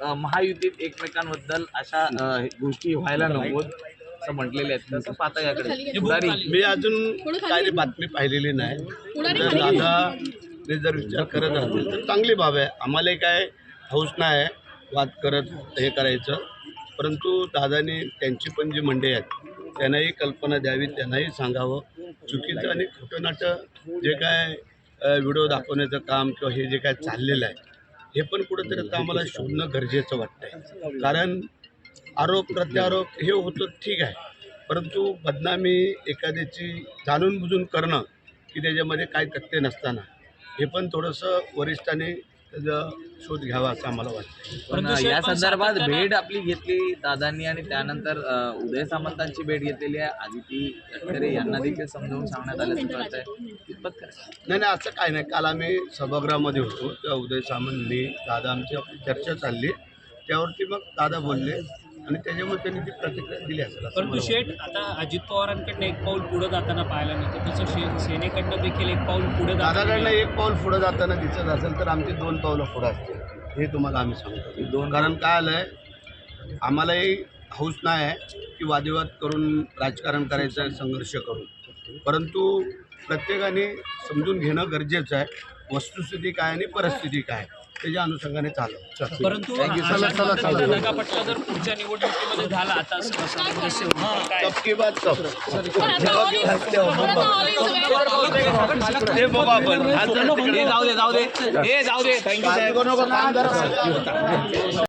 महायुतीत एकमेकांबद्दल अशा गोष्टी व्हायला नकोत असं म्हटलेले आहेत. कसं पाहता याकडे पुढारी? मी अजून काही बातमी पाहिलेली नाही. जर दादा जर विचार करत असतील तर चांगली बाब आहे. आम्हाला काय हौस नाही वाद करत हे करायचं, परंतु दादानी त्यांची पण जी मंडळी आहेत त्यांनाही कल्पना द्यावी, त्यांनाही सांगावं. चुकीचं आणि खोटं नाटं जे काय व्हिडिओ दाखवण्याचं काम किंवा हे जे काय चाललेलं आहे हे पण कुठंतरी आता आम्हाला शोधणं गरजेचं वाटतंय. कारण आरोप प्रत्यारोप हे होतं ठीक आहे, परंतु बदनामी एखाद्याची जाणून बुजून करणं की त्याच्यामध्ये काय तथ्य नसताना हे पण थोडंसं वरिष्ठांनी त्याचा शोध घ्यावा असं आम्हाला वाटतं. पण या संदर्भात भेट आपली घेतली दादांनी आणि त्यानंतर उदय सामंतांची भेट घेतलेली आहे. आदिती तटकरे यांना देखील समजावून सांगण्यात आल्याचं कळत आहे. कितपत करायचं? नाही असं काय नाही. काल आम्ही सभागृहामध्ये होतो तेव्हा उदय सामंतनी दादा आमची आपली चर्चा चालली, त्यावरती मग दादा बोलले आणि त्याच्यामुळे त्यांनी ती प्रतिक्रिया दिली असेल. परंतु शेठ, आता अजित पवारांकडनं एक पाऊल पुढे जाताना पाहायला मिळतं, तसं सेनेकडनं देखील एक पाऊल पुढे दादाकडनं एक पाऊल पुढे जाताना दिसत असेल तर आमची 2 पावलं पुढे असतील हे तुम्हाला आम्ही सांगतो. कारण काय आलं आहे, आम्हालाही हौस नाही आहे की वादविवाद करून राजकारण करायचं आहे, संघर्ष करून, परंतु प्रत्येकाने समजून घेणं गरजेचं आहे. वस्तुस्थिती काय आणि परिस्थिती काय त्याच्या अनुषंगाने चालू. परंतु नगापट्टा जर पुढच्या निवडणुकीमध्ये झाला आता सबकी बात सब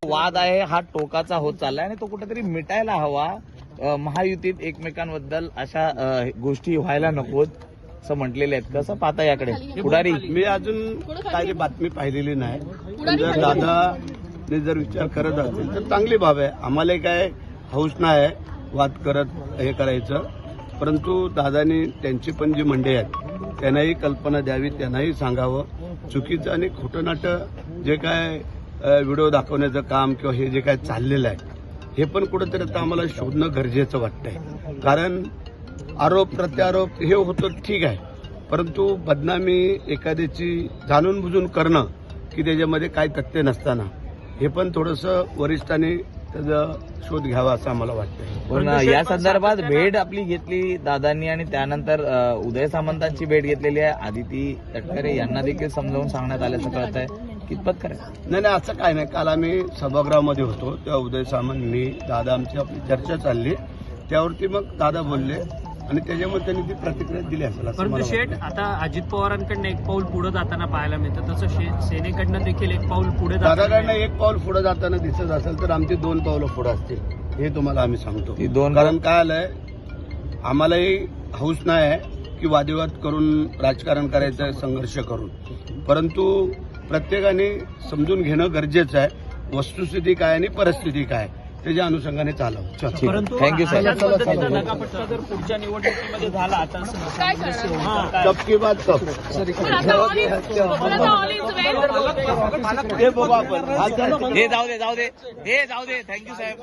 वाद आहे हा टोकाचा होत चाललाय आणि तो कुठेतरी मिटायला हवा. महायुतीत एकमेकांबद्दल अशा गोष्टी व्हायला नकोत असं म्हटलेले आहेत. कसं पाहता याकडे पुढारी? मी अजून काही बातमी पाहिलेली नाही. जर दादा जर विचार करत असतील तर चांगली बाब आहे. आम्हाला काय हौस नाही वाद करत हे करायचं, परंतु दादानी त्यांची पण जी मंडळी आहेत त्यांनाही कल्पना द्यावी, त्यांनाही सांगावं. चुकीचं आणि खोटं नाटं जे काय व्हिडिओ दाखवण्याचं काम किंवा हे जे काय चाललेलं आहे हे पण कुठंतरी आता आम्हाला शोधणं गरजेचं वाटतंय. कारण आरोप प्रत्यारोप हे होतं ठीक आहे, परंतु बदनामी एखाद्याची जाणून बुजून करणं की त्याच्यामध्ये काय तथ्य नसताना हे पण थोडंसं वरिष्ठांनी त्याचा शोध घ्यावा असं आम्हाला वाटतं. पण या संदर्भात भेट आपली घेतली दादांनी आणि त्यानंतर उदय सामंतांची भेट घेतलेली आहे. आदिती तटकरे यांना देखील समजावून सांगण्यात आल्याचं कळत आहे. कितपत करायचं? नाही असं काय नाही. काल आम्ही सभागृहामध्ये होतो तेव्हा उदय सामंतनी दादा आमची आपली चर्चा चालली, त्यावरती मग दादा बोलले आणि त्याच्यामुळे त्यांनी ती प्रतिक्रिया दिली असेल. परंतु शेठ, आता अजित पवारांकडनं एक पाऊल पुढे जाताना पाहायला मिळतं, तसं सेनेकडनं देखील एक पाऊल पुढे दादाकडनं एक पाऊल पुढे जाताना दिसत असेल तर आमची 2 पावलं पुढे असतील हे तुम्हाला आम्ही सांगतो. कारण काय आलंय, आम्हालाही हौस नाही आहे की वादविवाद करून राजकारण करायचं आहे, संघर्ष करून, परंतु प्रत्येकाने समजून घेणं गरजेचं आहे. वस्तुस्थिती काय आणि परिस्थिती काय त्याच्या अनुषंगाने चालव. परंतु थँक्यू सर. नगापट्टा जर पुढच्या निवडणुकीमध्ये झाला आता सबकी बात सब हे जाऊ दे थँक्यू साहेब.